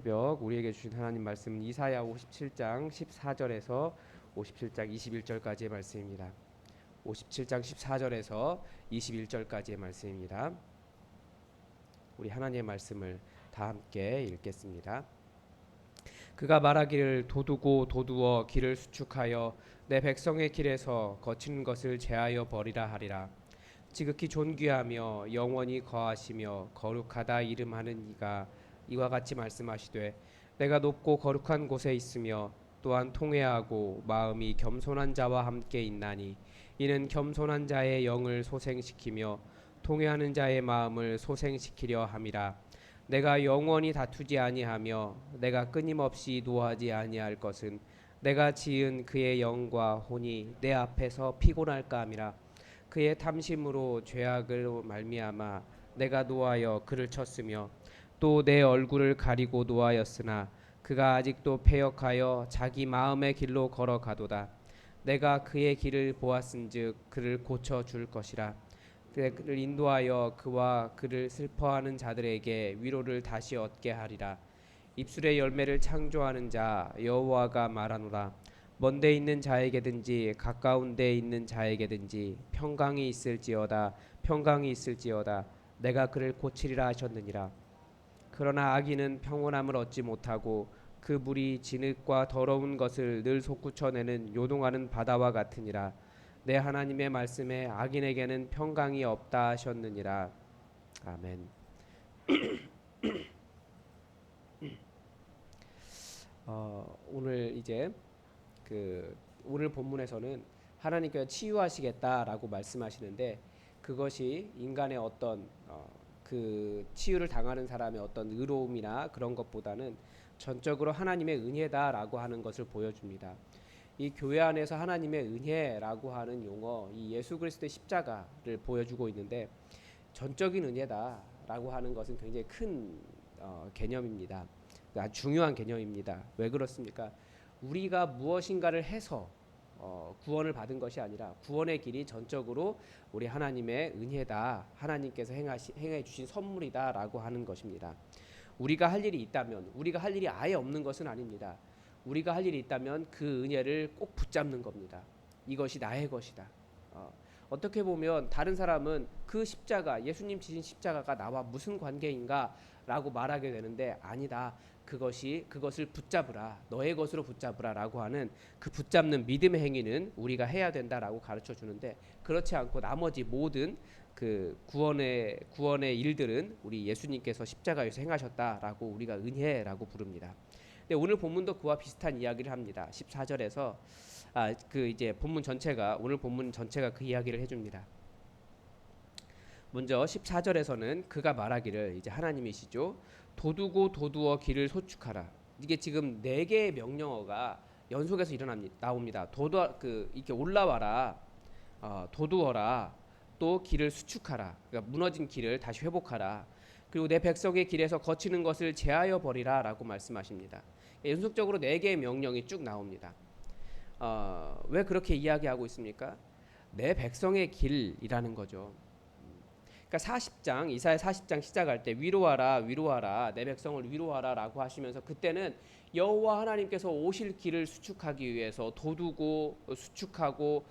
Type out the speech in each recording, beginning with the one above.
새벽 우리에게 주신 하나님 말씀은 이사야 57장 14절에서 57장 21절까지의 말씀입니다. 57장 14절에서 21절까지의 말씀입니다. 우리 하나님의 말씀을 다 함께 읽겠습니다. 그가 말하기를 도두고 도두어 길을 수축하여 내 백성의 길에서 거친 것을 제하여 버리라 하리라. 지극히 존귀하며 영원히 거하시며 거룩하다 이름하는 이가 이와 같이 말씀하시되 내가 높고 거룩한 곳에 있으며 또한 통회하고 마음이 겸손한 자와 함께 있나니 이는 겸손한 자의 영을 소생시키며 통회하는 자의 마음을 소생시키려 함이라. 내가 영원히 다투지 아니하며 내가 끊임없이 노하지 아니할 것은 내가 지은 그의 영과 혼이 내 앞에서 피곤할까 함이라. 그의 탐심으로 죄악을 말미암아 내가 노하여 그를 쳤으며 또 내 얼굴을 가리고 노하였으나 그가 아직도 패역하여 자기 마음의 길로 걸어가도다. 내가 그의 길을 보았은즉 그를 고쳐 줄 것이라. 그를 인도하여 그와 그를 슬퍼하는 자들에게 위로를 다시 얻게 하리라. 입술의 열매를 창조하는 자 여호와가 말하노라. 먼데 있는 자에게든지 가까운 데 있는 자에게든지 평강이 있을지어다. 평강이 있을지어다. 내가 그를 고치리라 하셨느니라. 그러나 악인은 평온함을 얻지 못하고 그 물이 진흙과 더러운 것을 늘 솟구쳐내는 요동하는 바다와 같으니라. 내 하나님의 말씀에 악인에게는 평강이 없다 하셨느니라. 아멘. 오늘 이제 오늘 본문에서는 하나님께서 치유하시겠다라고 말씀하시는데 그것이 인간의 어떤 그 치유를 당하는 사람의 어떤 의로움이나 그런 것보다는 전적으로 하나님의 은혜다라고 하는 것을 보여줍니다. 이 교회 안에서 하나님의 은혜라고 하는 용어, 이 예수 그리스도의 십자가를 보여주고 있는데 전적인 은혜다라고 하는 것은 굉장히 큰 개념입니다. 아주 중요한 개념입니다. 왜 그렇습니까? 우리가 무엇인가를 해서 구원을 받은 것이 아니라 구원의 길이 전적으로 우리 하나님의 은혜다. 하나님께서 행해 주신 선물이다라고 하는 것입니다. 우리가 할 일이 있다면, 우리가 할 일이 아예 없는 것은 아닙니다. 우리가 할 일이 있다면 그 은혜를 꼭 붙잡는 겁니다. 이것이 나의 것이다. 어떻게 보면 다른 사람은 그 십자가, 예수님 지신 십자가가 나와 무슨 관계인가 라고 말하게 되는데 아니다. 그것을 붙잡으라. 너의 것으로 붙잡으라 라고 하는 그 붙잡는 믿음의 행위는 우리가 해야 된다라고 가르쳐 주는데 그렇지 않고 나머지 모든 그 구원의 일들은 우리 예수님께서 십자가에서 행하셨다라고 우리가 은혜라고 부릅니다. 근데 오늘 본문도 그와 비슷한 이야기를 합니다. 14절에서 이제 오늘 본문 전체가 그 이야기를 해줍니다. 먼저 14절에서는 그가 말하기를 이제 하나님이시죠. 도두고 도두어 길을 소축하라. 이게 지금 네 개의 명령어가 연속해서 나옵니다. 이렇게 올라와라, 도두어라, 또 길을 수축하라. 그러니까 무너진 길을 다시 회복하라. 그리고 내 백성의 길에서 거치는 것을 제하여 버리라라고 말씀하십니다. 연속적으로 네 개의 명령이 쭉 나옵니다. 왜 그렇게 이야기하고 있습니까? 내 백성의 길이라는 거죠. 그러니까 이사야 40장 시작할 때 위로하라 위로하라 내 백성을 위로하라라고 하시면서 그때는 여호와 하나님께서 오실 길을 수축하기 위해서 도두고 수축하고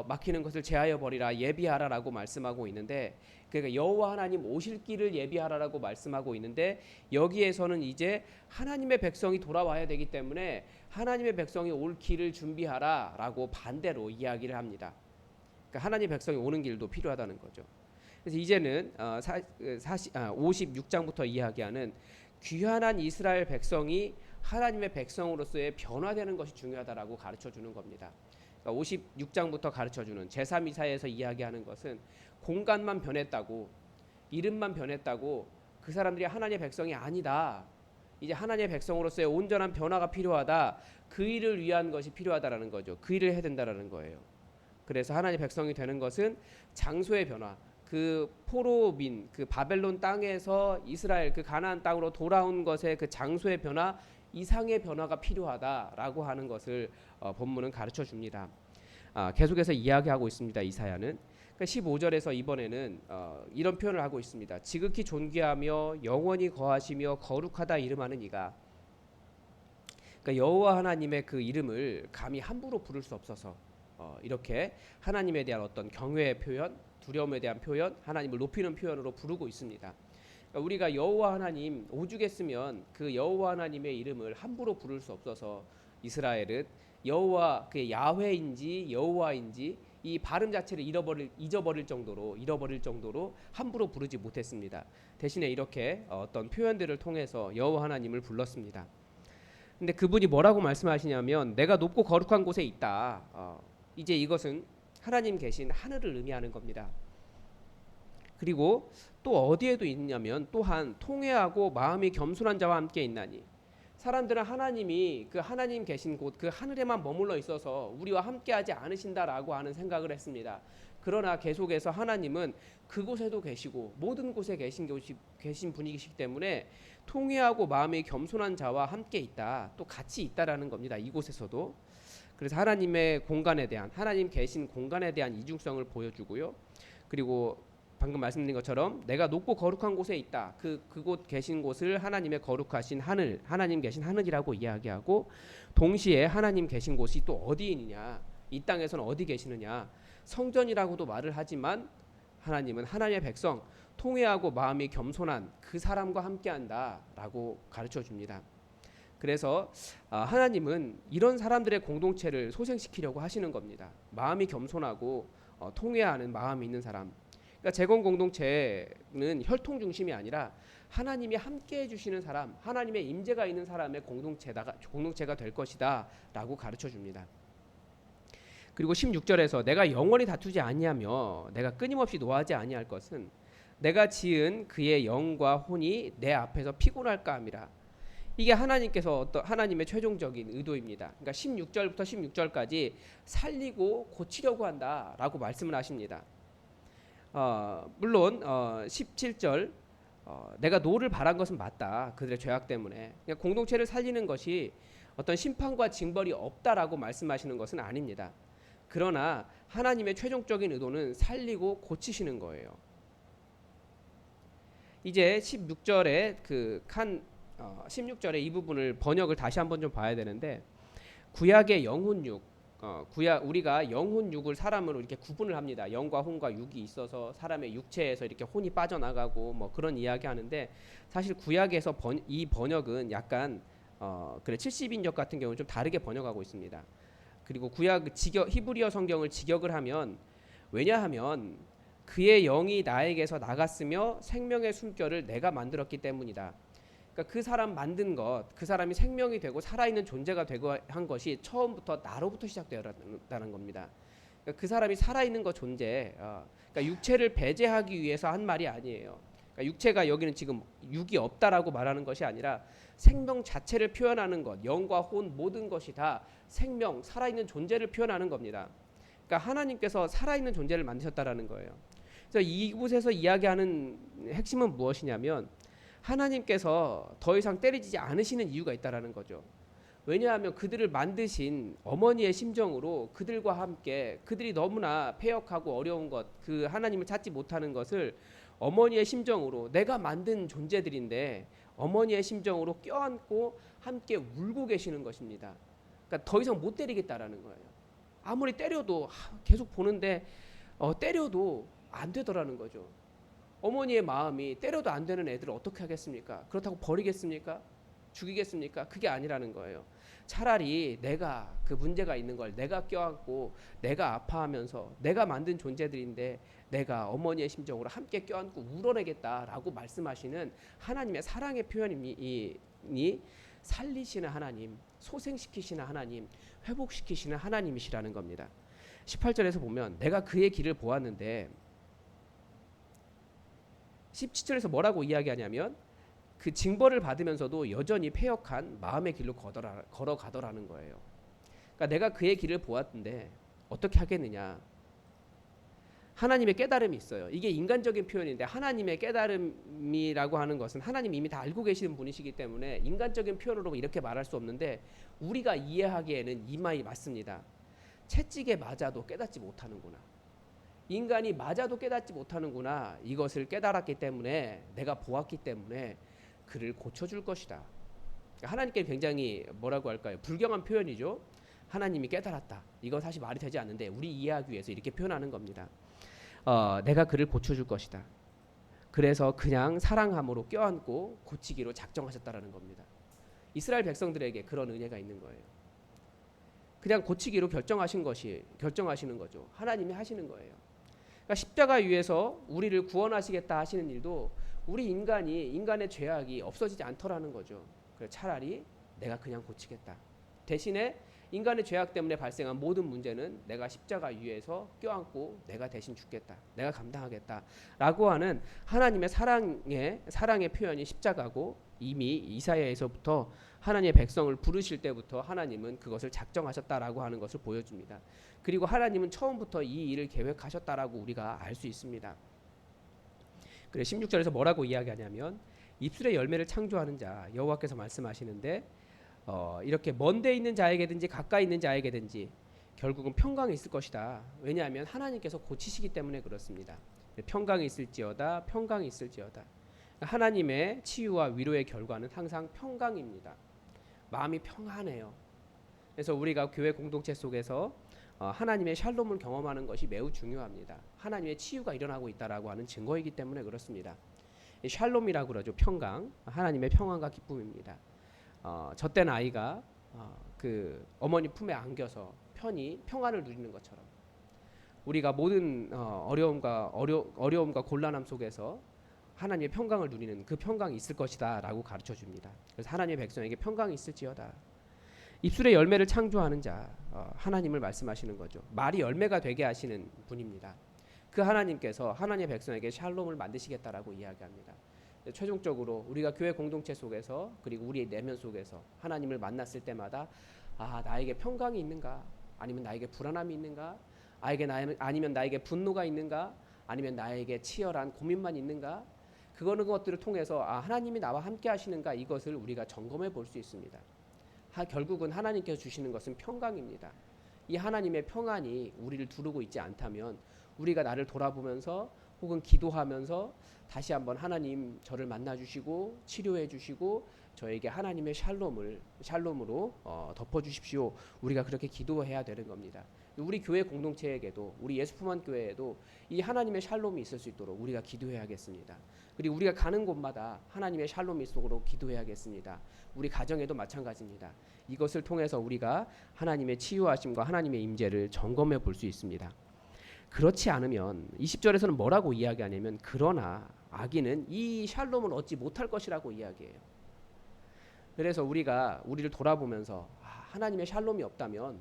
막히는 것을 제하여 버리라 예비하라라고 말씀하고 있는데 그러니까 여호와 하나님 오실 길을 예비하라라고 말씀하고 있는데 여기에서는 이제 하나님의 백성이 돌아와야 되기 때문에 하나님의 백성이 올 길을 준비하라라고 반대로 이야기를 합니다. 그러니까 하나님의 백성이 오는 길도 필요하다는 거죠. 그래서 이제는 56장부터 이야기하는 귀환한 이스라엘 백성이 하나님의 백성으로서의 변화되는 것이 중요하다라고 가르쳐 주는 겁니다. 그러니까 56장부터 가르쳐 주는 제3이사야에서 이야기하는 것은 공간만 변했다고 이름만 변했다고 그 사람들이 하나님의 백성이 아니다. 이제 하나님의 백성으로서의 온전한 변화가 필요하다. 그 일을 위한 것이 필요하다라는 거죠. 그 일을 해야 된다라는 거예요. 그래서 하나님의 백성이 되는 것은 장소의 변화, 그 포로민, 그 바벨론 땅에서 이스라엘 그 가나안 땅으로 돌아온 것의 그 장소의 변화 이상의 변화가 필요하다라고 하는 것을 본문은 가르쳐 줍니다. 계속해서 이야기하고 있습니다. 이사야는 그러니까 15절에서 이번에는 이런 표현을 하고 있습니다. 지극히 존귀하며 영원히 거하시며 거룩하다 이름하는 이가 그러니까 여호와 하나님의 그 이름을 감히 함부로 부를 수 없어서 이렇게 하나님에 대한 어떤 경외의 표현, 두려움에 대한 표현, 하나님을 높이는 표현으로 부르고 있습니다. 그러니까 우리가 여호와 하나님 오죽했으면 그 여호와 하나님의 이름을 함부로 부를 수 없어서 이스라엘은 여호와 그 야훼인지 여호와인지 이 발음 자체를 잊어버릴 정도로 함부로 부르지 못했습니다. 대신에 이렇게 어떤 표현들을 통해서 여호와 하나님을 불렀습니다. 근데 그분이 뭐라고 말씀하시냐면 내가 높고 거룩한 곳에 있다. 이제 이것은 하나님 계신 하늘을 의미하는 겁니다. 그리고 또 어디에도 있냐면 또한 통회하고 마음이 겸손한 자와 함께 있나니 사람들은 하나님이 그 하나님 계신 곳 그 하늘에만 머물러 있어서 우리와 함께하지 않으신다라고 하는 생각을 했습니다. 그러나 계속해서 하나님은 그곳에도 계시고 모든 곳에 계신 분이시기 때문에 통회하고 마음이 겸손한 자와 함께 있다. 또 같이 있다라는 겁니다. 이곳에서도. 그래서 하나님의 공간에 대한 하나님 계신 공간에 대한 이중성을 보여주고요. 그리고 방금 말씀드린 것처럼 내가 높고 거룩한 곳에 있다. 그곳 계신 곳을 하나님의 거룩하신 하늘, 하나님 계신 하늘이라고 이야기하고 동시에 하나님 계신 곳이 또 어디 있느냐? 이 땅에서는 어디 계시느냐? 성전이라고도 말을 하지만 하나님은 하나님의 백성, 통회하고 마음이 겸손한 그 사람과 함께한다라고 가르쳐 줍니다. 그래서 하나님은 이런 사람들의 공동체를 소생시키려고 하시는 겁니다. 마음이 겸손하고 통회하는 마음이 있는 사람. 그러니까 재건 공동체는 혈통 중심이 아니라 하나님이 함께 해주시는 사람, 하나님의 임재가 있는 사람의 공동체가 될 것이다라고 가르쳐 줍니다. 그리고 16절에서 내가 영원히 다투지 아니하며 내가 끊임없이 노하지 아니할 것은 내가 지은 그의 영과 혼이 내 앞에서 피곤할까 함이라. 이게 하나님께서 어떤 하나님의 최종적인 의도입니다. 그러니까 16절부터 16절까지 살리고 고치려고 한다라고 말씀을 하십니다. 물론 17절 내가 노를 바란 것은 맞다. 그들의 죄악 때문에. 그러니까 공동체를 살리는 것이 어떤 심판과 징벌이 없다라고 말씀하시는 것은 아닙니다. 그러나 하나님의 최종적인 의도는 살리고 고치시는 거예요. 이제 16절에 16절의 이 부분을 번역을 다시 한번 좀 봐야 되는데 구약의 영혼육 우리가 영혼육을 사람으로 이렇게 구분을 합니다. 영과 혼과 육이 있어서 사람의 육체에서 이렇게 혼이 빠져나가고 뭐 그런 이야기 하는데 사실 구약에서 이 번역은 약간 70인역 같은 경우는 좀 다르게 번역하고 있습니다. 그리고 구약 히브리어 성경을 직역을 하면 왜냐하면 그의 영이 나에게서 나갔으며 생명의 숨결을 내가 만들었기 때문이다. 그러니까 그 사람 만든 것, 그 사람이 생명이 되고 살아있는 존재가 되고 한 것이 처음부터 나로부터 시작되었다는 겁니다. 그러니까 그 사람이 살아있는 것 존재, 그러니까 육체를 배제하기 위해서 한 말이 아니에요. 그러니까 육체가 여기는 지금 육이 없다라고 말하는 것이 아니라 생명 자체를 표현하는 것, 영과 혼 모든 것이 다 생명, 살아있는 존재를 표현하는 겁니다. 그러니까 하나님께서 살아있는 존재를 만드셨다라는 거예요. 그래서 이곳에서 이야기하는 핵심은 무엇이냐면 하나님께서 더 이상 때리지 않으시는 이유가 있다라는 거죠. 왜냐하면 그들을 만드신 어머니의 심정으로 그들과 함께 그들이 너무나 패역하고 어려운 것, 그 하나님을 찾지 못하는 것을 어머니의 심정으로 내가 만든 존재들인데 어머니의 심정으로 껴안고 함께 울고 계시는 것입니다. 그러니까 더 이상 못 때리겠다라는 거예요. 아무리 때려도 계속 보는데 때려도 안 되더라는 거죠. 어머니의 마음이 때려도 안 되는 애들을 어떻게 하겠습니까? 그렇다고 버리겠습니까? 죽이겠습니까? 그게 아니라는 거예요. 차라리 내가 그 문제가 있는 걸 내가 껴안고 내가 아파하면서 내가 만든 존재들인데 내가 어머니의 심정으로 함께 껴안고 울어내겠다라고 말씀하시는 하나님의 사랑의 표현이 살리시는 하나님, 소생시키시는 하나님, 회복시키시는 하나님이시라는 겁니다. 18절에서 보면 내가 그의 길을 보았는데 17절에서 뭐라고 이야기하냐면 그 징벌을 받으면서도 여전히 패역한 마음의 길로 걸어가더라는 거예요. 그러니까 내가 그의 길을 보았는데 어떻게 하겠느냐. 하나님의 깨달음이 있어요. 이게 인간적인 표현인데 하나님의 깨달음이라고 하는 것은 하나님이 이미 다 알고 계시는 분이시기 때문에 인간적인 표현으로 이렇게 말할 수 없는데 우리가 이해하기에는 이 말이 맞습니다. 채찍에 맞아도 깨닫지 못하는구나. 인간이 맞아도 깨닫지 못하는구나. 이것을 깨달았기 때문에 내가 보았기 때문에 그를 고쳐줄 것이다. 하나님께 굉장히 뭐라고 할까요? 불경한 표현이죠. 하나님이 깨달았다. 이건 사실 말이 되지 않는데 우리 이해하기 위해서 이렇게 표현하는 겁니다. 내가 그를 고쳐줄 것이다. 그래서 그냥 사랑함으로 껴안고 고치기로 작정하셨다라는 겁니다. 이스라엘 백성들에게 그런 은혜가 있는 거예요. 그냥 고치기로 결정하시는 거죠. 하나님이 하시는 거예요. 그러니까 십자가 위에서 우리를 구원하시겠다 하시는 일도 우리 인간의 죄악이 없어지지 않더라는 거죠. 그래서 차라리 내가 그냥 고치겠다. 대신에 인간의 죄악 때문에 발생한 모든 문제는 내가 십자가 위에서 껴안고 내가 대신 죽겠다. 내가 감당하겠다라고 하는 하나님의 사랑의 표현이 십자가고, 이미 이사야에서부터 하나님의 백성을 부르실 때부터 하나님은 그것을 작정하셨다라고 하는 것을 보여줍니다. 그리고 하나님은 처음부터 이 일을 계획하셨다라고 우리가 알 수 있습니다. 그래 16절에서 뭐라고 이야기하냐면 입술의 열매를 창조하는 자 여호와께서 말씀하시는데 이렇게 먼데 있는 자에게든지 가까이 있는 자에게든지 결국은 평강이 있을 것이다. 왜냐하면 하나님께서 고치시기 때문에 그렇습니다. 평강이 있을지어다, 평강이 있을지어다. 하나님의 치유와 위로의 결과는 항상 평강입니다. 마음이 평안해요. 그래서 우리가 교회 공동체 속에서 하나님의 샬롬을 경험하는 것이 매우 중요합니다. 하나님의 치유가 일어나고 있다라고 하는 증거이기 때문에 그렇습니다. 샬롬이라고 그러죠. 평강, 하나님의 평안과 기쁨입니다. 젖된 아이가 그 어머니 품에 안겨서 편히 평안을 누리는 것처럼 우리가 모든 어려움과 곤란함 속에서 하나님의 평강을 누리는 그 평강이 있을 것이다라고 가르쳐 줍니다. 그래서 하나님의 백성에게 평강이 있을지어다. 입술의 열매를 창조하는 자 하나님을 말씀하시는 거죠. 말이 열매가 되게 하시는 분입니다. 그 하나님께서 하나님의 백성에게 샬롬을 만드시겠다라고 이야기합니다. 최종적으로 우리가 교회 공동체 속에서 그리고 우리의 내면 속에서 하나님을 만났을 때마다 나에게 평강이 있는가? 아니면 나에게 불안함이 있는가? 아니면 나에게 분노가 있는가? 아니면 나에게 치열한 고민만 있는가? 그것들을 통해서 하나님이 나와 함께 하시는가? 이것을 우리가 점검해 볼 수 있습니다. 결국은 하나님께서 주시는 것은 평강입니다. 이 하나님의 평안이 우리를 두르고 있지 않다면 우리가 나를 돌아보면서 혹은 기도하면서 다시 한번 하나님 저를 만나주시고 치료해 주시고 저에게 하나님의 샬롬으로 덮어주십시오. 우리가 그렇게 기도해야 되는 겁니다. 우리 교회 공동체에게도 우리 예수품한 교회에도 이 하나님의 샬롬이 있을 수 있도록 우리가 기도해야겠습니다. 그리고 우리가 가는 곳마다 하나님의 샬롬이 있도록 기도해야겠습니다. 우리 가정에도 마찬가지입니다. 이것을 통해서 우리가 하나님의 치유하심과 하나님의 임재를 점검해 볼 수 있습니다. 그렇지 않으면 20절에서는 뭐라고 이야기하냐면 그러나 악인은 이 샬롬을 얻지 못할 것이라고 이야기해요. 그래서 우리가 우리를 돌아보면서 하나님의 샬롬이 없다면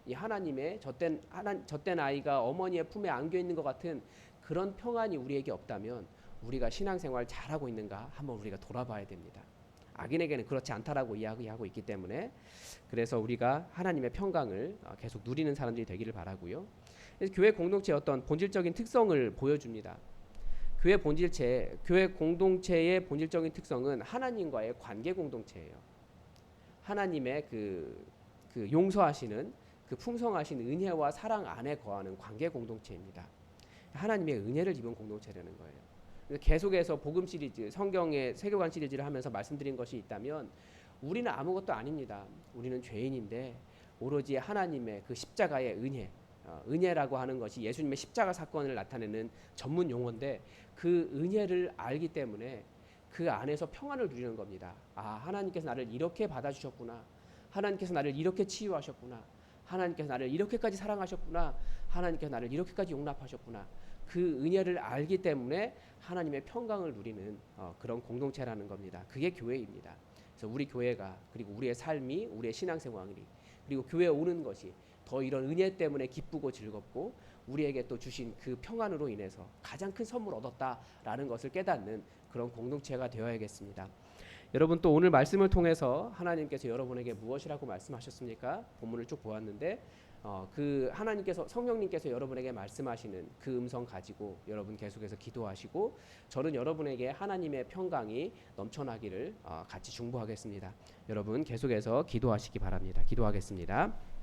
이 하나님의 젖된 아이가 어머니의 품에 안겨 있는 것 같은 그런 평안이 우리에게 없다면 우리가 신앙생활 잘하고 있는가 한번 우리가 돌아봐야 됩니다. 악인에게는 그렇지 않다라고 이야기하고 있기 때문에 그래서 우리가 하나님의 평강을 계속 누리는 사람들이 되기를 바라고요. 교회 공동체의 어떤 본질적인 특성을 보여줍니다. 교회 공동체의 본질적인 특성은 하나님과의 관계 공동체예요. 하나님의 그 용서하시는 그 풍성하신 은혜와 사랑 안에 거하는 관계 공동체입니다. 하나님의 은혜를 입은 공동체라는 거예요. 계속해서 복음 시리즈, 성경의 세계관 시리즈를 하면서 말씀드린 것이 있다면 우리는 아무것도 아닙니다. 우리는 죄인인데 오로지 하나님의 그 십자가의 은혜라고 하는 것이 예수님의 십자가 사건을 나타내는 전문 용어인데 그 은혜를 알기 때문에 그 안에서 평안을 누리는 겁니다. 하나님께서 나를 이렇게 받아주셨구나. 하나님께서 나를 이렇게 치유하셨구나. 하나님께서 나를 이렇게까지 사랑하셨구나. 하나님께서 나를 이렇게까지 용납하셨구나. 그 은혜를 알기 때문에 하나님의 평강을 누리는 그런 공동체라는 겁니다. 그게 교회입니다. 그래서 우리 교회가 그리고 우리의 삶이 우리의 신앙생활이 그리고 교회에 오는 것이 더 이런 은혜 때문에 기쁘고 즐겁고 우리에게 또 주신 그 평안으로 인해서 가장 큰 선물을 얻었다라는 것을 깨닫는 그런 공동체가 되어야겠습니다. 여러분 또 오늘 말씀을 통해서 하나님께서 여러분에게 무엇이라고 말씀하셨습니까? 본문을 쭉 보았는데 그 하나님께서 성령님께서 여러분에게 말씀하시는 그 음성 가지고 여러분 계속해서 기도하시고 저는 여러분에게 하나님의 평강이 넘쳐나기를 같이 중보하겠습니다. 여러분 계속해서 기도하시기 바랍니다. 기도하겠습니다.